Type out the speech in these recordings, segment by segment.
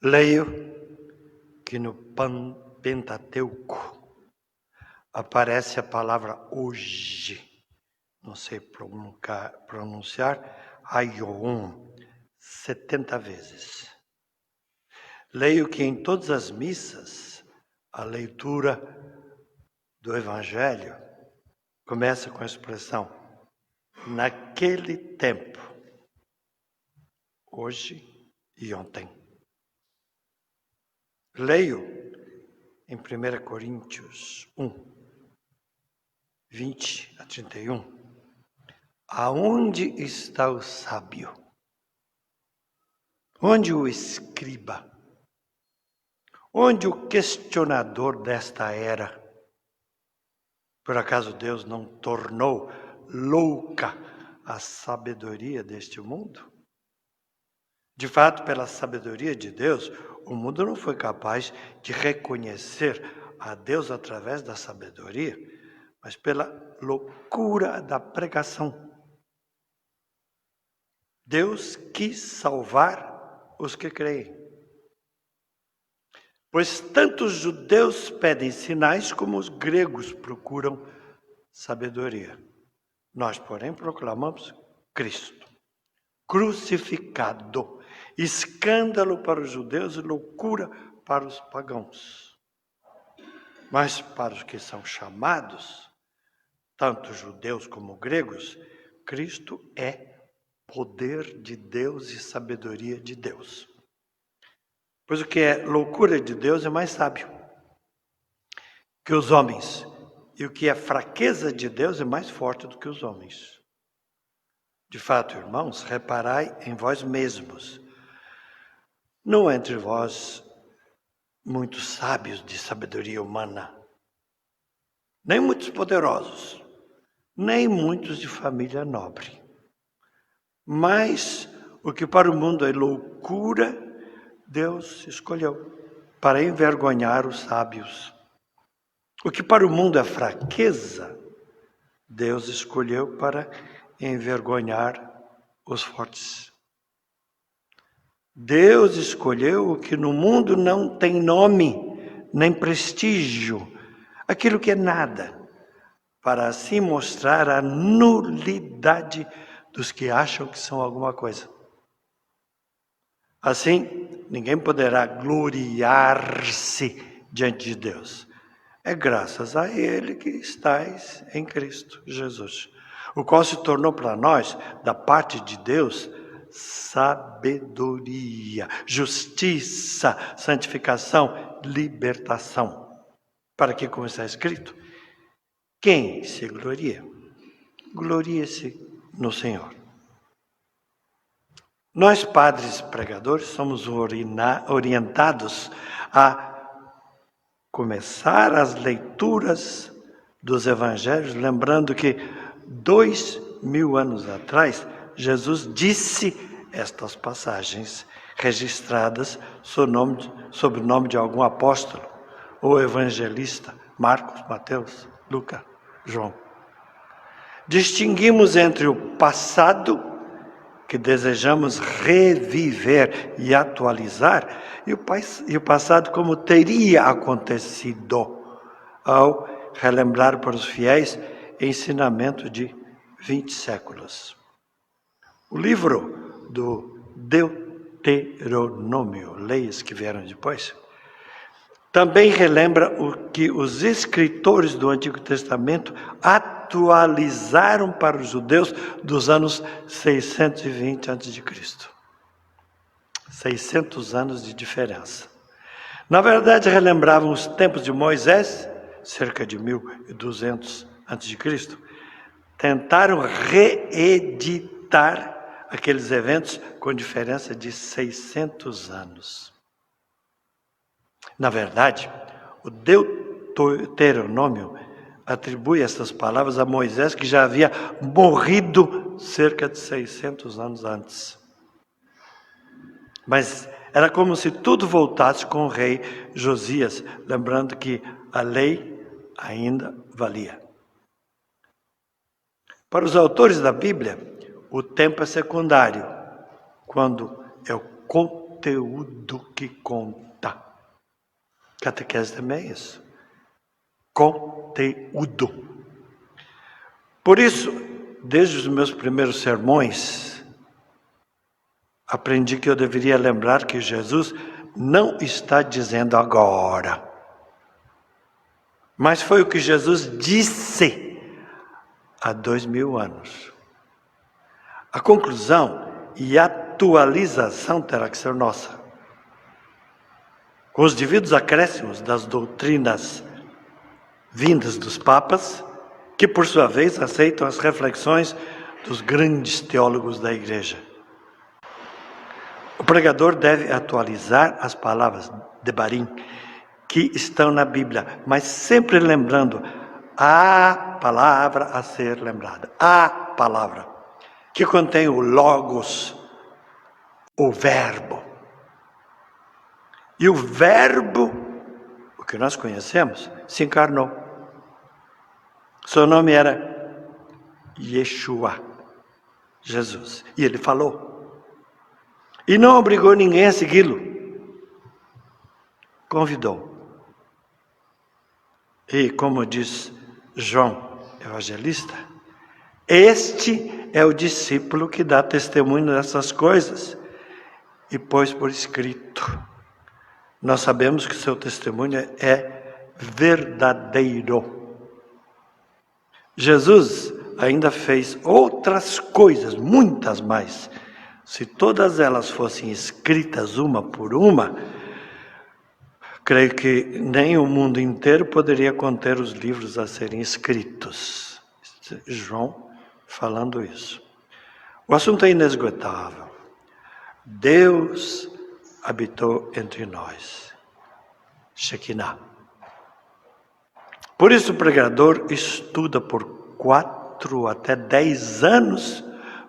Leio que no Pentateuco aparece a palavra hoje, não sei pronunciar, Aion, 70 vezes. Leio que em todas as missas, a leitura do Evangelho começa com a expressão, naquele tempo, hoje e ontem. Leio em 1 Coríntios 1, 20 a 31, aonde está o sábio? Onde o escriba? Onde o questionador desta era? Por acaso Deus não tornou louca a sabedoria deste mundo? De fato, pela sabedoria de Deus, o mundo não foi capaz de reconhecer a Deus através da sabedoria, mas pela loucura da pregação. Deus quis salvar os que creem. Pois tanto os judeus pedem sinais como os gregos procuram sabedoria. Nós, porém, proclamamos Cristo, crucificado, escândalo para os judeus e loucura para os pagãos. Mas para os que são chamados, tanto judeus como gregos, Cristo é poder de Deus e sabedoria de Deus. Pois o que é loucura de Deus é mais sábio que os homens, e o que é fraqueza de Deus é mais forte do que os homens. De fato, irmãos, reparai em vós mesmos. Não entre vós muitos sábios de sabedoria humana, nem muitos poderosos, nem muitos de família nobre. Mas o que para o mundo é loucura, Deus escolheu para envergonhar os sábios. O que para o mundo é fraqueza, Deus escolheu para envergonhar os fortes. Deus escolheu o que no mundo não tem nome, nem prestígio, aquilo que é nada, para assim mostrar a nulidade dos que acham que são alguma coisa. Assim, ninguém poderá gloriar-se diante de Deus. É graças a Ele que estais em Cristo Jesus, o qual se tornou para nós, da parte de Deus, sabedoria, justiça, santificação, libertação. Para que, como está escrito, quem se gloria, glorie-se no Senhor. Nós, padres pregadores, somos orientados a começar as leituras dos evangelhos, lembrando que 2000 anos atrás, Jesus disse estas passagens registradas sob o nome de algum apóstolo ou evangelista, Marcos, Mateus, Lucas, João. Distinguimos entre o passado, que desejamos reviver e atualizar, e o passado como teria acontecido, ao relembrar para os fiéis ensinamento de 20 séculos. O livro do Deuteronômio, leis que vieram depois, também relembra o que os escritores do Antigo Testamento atualizaram para os judeus dos anos 620 a.C. 600 anos de diferença. Na verdade, relembravam os tempos de Moisés, cerca de 1200 a.C., tentaram reeditar aqueles eventos com diferença de 600 anos. Na verdade, o Deuteronômio atribui essas palavras a Moisés, que já havia morrido cerca de 600 anos antes. Mas era como se tudo voltasse com o rei Josias, lembrando que a lei ainda valia. Para os autores da Bíblia, o tempo é secundário, quando é o conteúdo que conta. Catequese também é isso. Conteúdo. Por isso, desde os meus primeiros sermões, aprendi que eu deveria lembrar que Jesus não está dizendo agora. Mas foi o que Jesus disse há 2000 anos. A conclusão e atualização terá que ser nossa. Com os devidos acréscimos das doutrinas vindas dos papas, que por sua vez aceitam as reflexões dos grandes teólogos da Igreja. O pregador deve atualizar as palavras de Barim que estão na Bíblia, mas sempre lembrando a palavra a ser lembrada. A palavra que contém o Logos, o Verbo. E o Verbo, o que nós conhecemos, se encarnou. Seu nome era Yeshua, Jesus. E ele falou. E não obrigou ninguém a segui-lo. Convidou. E como diz João Evangelista, este é o discípulo que dá testemunho dessas coisas e pôs por escrito. Nós sabemos que seu testemunho é verdadeiro. Jesus ainda fez outras coisas, muitas mais. Se todas elas fossem escritas uma por uma, creio que nem o mundo inteiro poderia conter os livros a serem escritos. João falando isso. O assunto é inesgotável. Deus habitou entre nós. Shekinah. Por isso o pregador estuda por 4 até 10 anos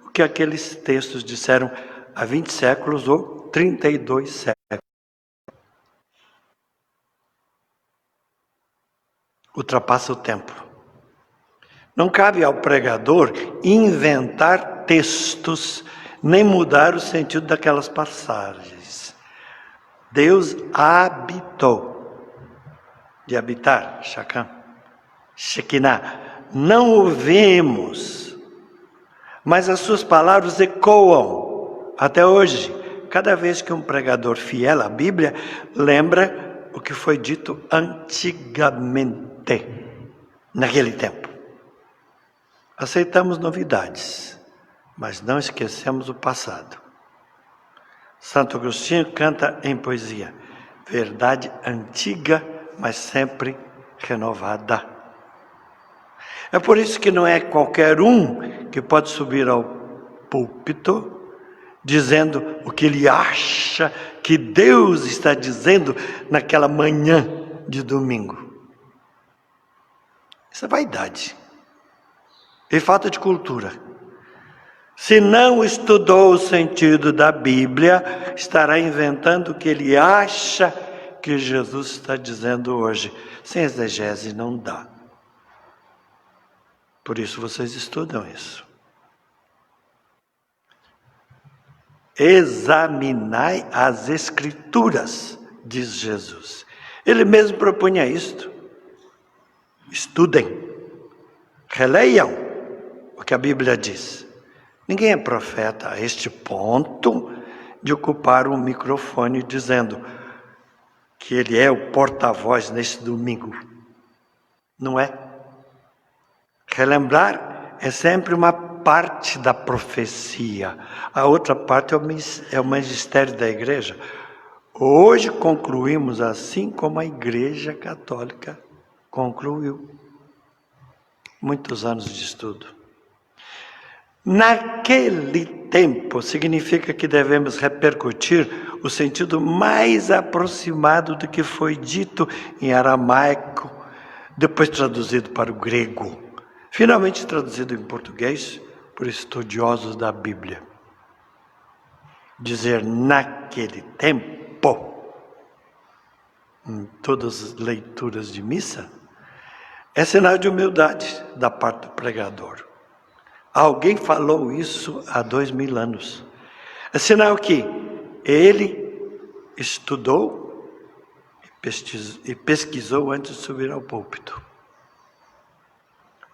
o que aqueles textos disseram há 20 séculos ou 32 séculos. Ultrapassa o tempo. Não cabe ao pregador inventar textos, nem mudar o sentido daquelas passagens. Deus habitou. De habitar, Shekinah. Não o vemos, mas as suas palavras ecoam até hoje. Cada vez que um pregador fiel à Bíblia lembra o que foi dito antigamente, naquele tempo. Aceitamos novidades, mas não esquecemos o passado. Santo Agostinho canta em poesia, verdade antiga, mas sempre renovada. É por isso que não é qualquer um que pode subir ao púlpito dizendo o que ele acha que Deus está dizendo naquela manhã de domingo. Isso é vaidade e falta de cultura. Se não estudou o sentido da Bíblia, estará inventando o que ele acha que Jesus está dizendo hoje. Sem exegese não dá. Por isso vocês estudam isso. Examinai as Escrituras, diz Jesus. Ele mesmo propunha isto. Estudem, releiam o que a Bíblia diz. Ninguém é profeta a este ponto de ocupar um microfone dizendo que ele é o porta-voz nesse domingo. Não é? Relembrar é sempre uma parte da profecia. A outra parte é o magistério da igreja. Hoje concluímos assim como a Igreja Católica concluiu. Muitos anos de estudo. Naquele tempo significa que devemos repercutir o sentido mais aproximado do que foi dito em aramaico, depois traduzido para o grego, finalmente traduzido em português por estudiosos da Bíblia. Dizer naquele tempo, em todas as leituras de missa, é sinal de humildade da parte do pregador. Alguém falou isso há 2000 anos. É sinal que ele estudou e pesquisou antes de subir ao púlpito.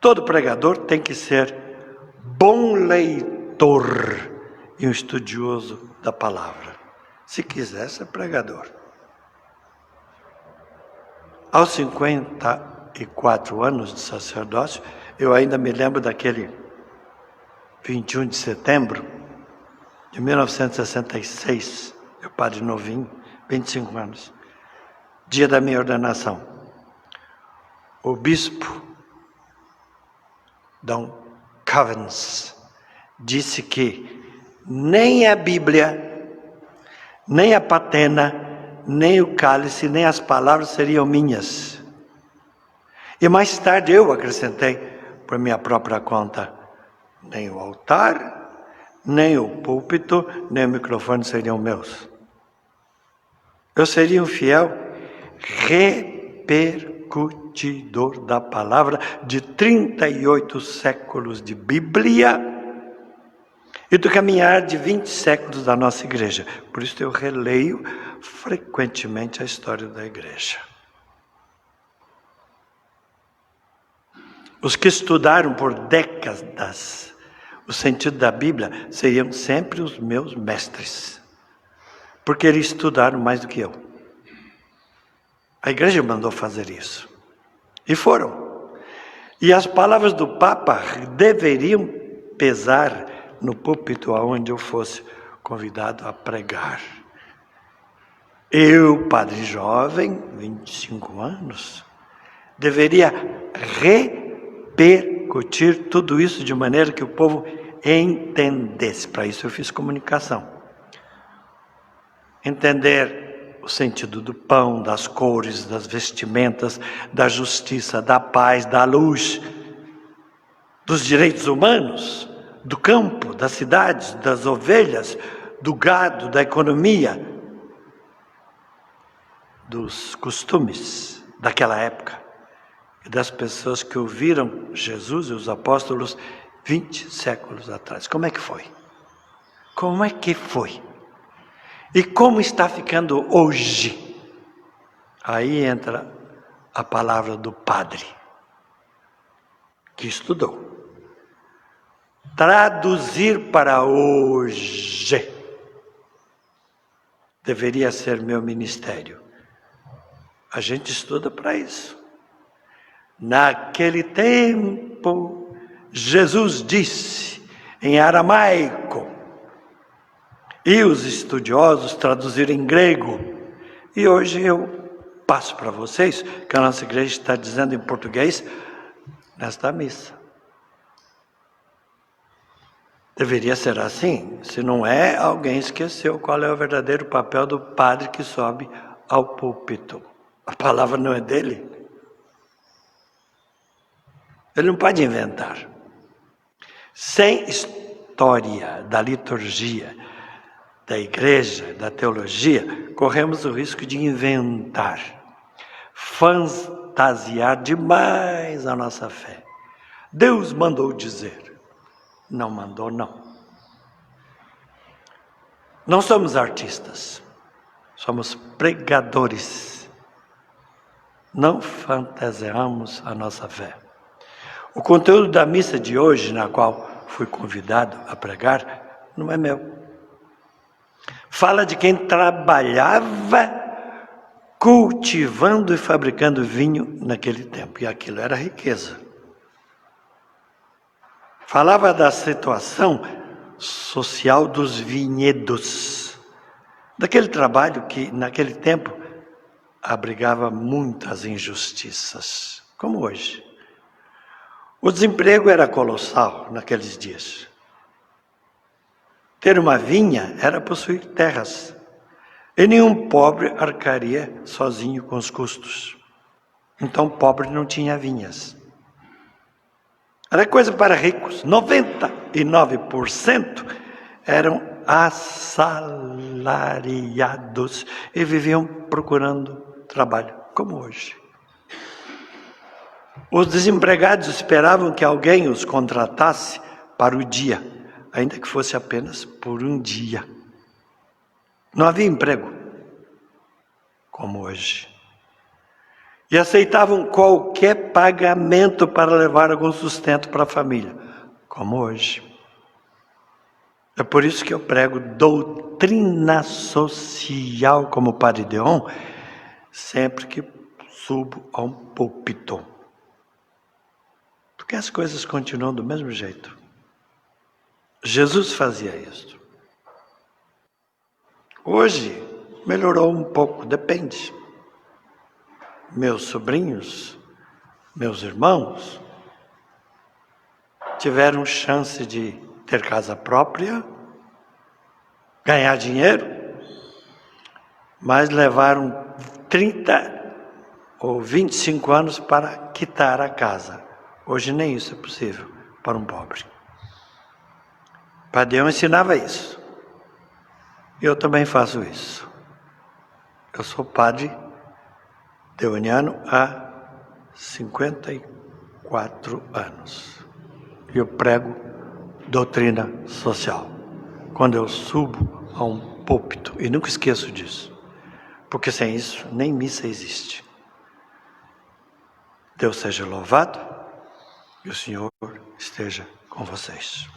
Todo pregador tem que ser bom leitor e um estudioso da palavra. Se quiser ser pregador. Aos 54 anos de sacerdócio, eu ainda me lembro daquele 21 de setembro de 1966, eu padre novinho, 25 anos, dia da minha ordenação. O bispo Dom Covens disse que nem a Bíblia, nem a patena, nem o cálice, nem as palavras seriam minhas. E mais tarde eu acrescentei, por minha própria conta, nem o altar, nem o púlpito, nem o microfone seriam meus. Eu seria um fiel repercutidor da palavra de 38 séculos de Bíblia e do caminhar de 20 séculos da nossa igreja. Por isso eu releio frequentemente a história da igreja. Os que estudaram por décadas o sentido da Bíblia seriam sempre os meus mestres, porque eles estudaram mais do que eu. A igreja mandou fazer isso. E foram. E as palavras do Papa deveriam pesar no púlpito aonde eu fosse convidado a pregar. Eu, padre jovem, 25 anos, deveria repercutir tudo isso de maneira que o povo entendesse. Para isso eu fiz comunicação. Entender o sentido do pão, das cores, das vestimentas, da justiça, da paz, da luz, dos direitos humanos, do campo, das cidades, das ovelhas, do gado, da economia, dos costumes daquela época e das pessoas que ouviram Jesus e os apóstolos 20 séculos atrás. Como é que foi? Como é que foi? E como está ficando hoje? Aí entra a palavra do padre, que estudou. Traduzir para hoje deveria ser meu ministério. A gente estuda para isso. Naquele tempo, Jesus disse em aramaico, e os estudiosos traduziram em grego. E hoje eu passo para vocês que a nossa igreja está dizendo em português nesta missa. Deveria ser assim. Se não é, alguém esqueceu qual é o verdadeiro papel do padre que sobe ao púlpito. A palavra não é dele. Ele não pode inventar. Sem história da liturgia, da igreja, da teologia, corremos o risco de inventar, fantasiar demais a nossa fé. Deus mandou dizer. Não mandou, não. Não somos artistas, somos pregadores. Não fantasiamos a nossa fé. O conteúdo da missa de hoje, na qual fui convidado a pregar, não é meu. Fala de quem trabalhava cultivando e fabricando vinho naquele tempo, e aquilo era riqueza. Falava da situação social dos vinhedos, daquele trabalho que naquele tempo abrigava muitas injustiças, como hoje. O desemprego era colossal naqueles dias. Ter uma vinha era possuir terras, e nenhum pobre arcaria sozinho com os custos. Então pobre não tinha vinhas. Era coisa para ricos. 99% eram assalariados e viviam procurando trabalho, como hoje. Os desempregados esperavam que alguém os contratasse para o dia, ainda que fosse apenas por um dia. Não havia emprego. como hoje. E aceitavam qualquer pagamento para levar algum sustento para a família, como hoje. É por isso que eu prego doutrina social como Padre Deon, sempre que subo a um púlpito. Porque as coisas continuam do mesmo jeito. Jesus fazia isso. Hoje melhorou um pouco, depende. Meus sobrinhos, meus irmãos, tiveram chance de ter casa própria, ganhar dinheiro, mas levaram 30 ou 25 anos para quitar a casa. Hoje nem isso é possível para um pobre. Padre Deon ensinava isso. Eu também faço isso. Eu sou padre deoniano há 54 anos. E eu prego doutrina social. Quando eu subo a um púlpito, e nunca esqueço disso, porque sem isso nem missa existe. Deus seja louvado e o Senhor esteja com vocês.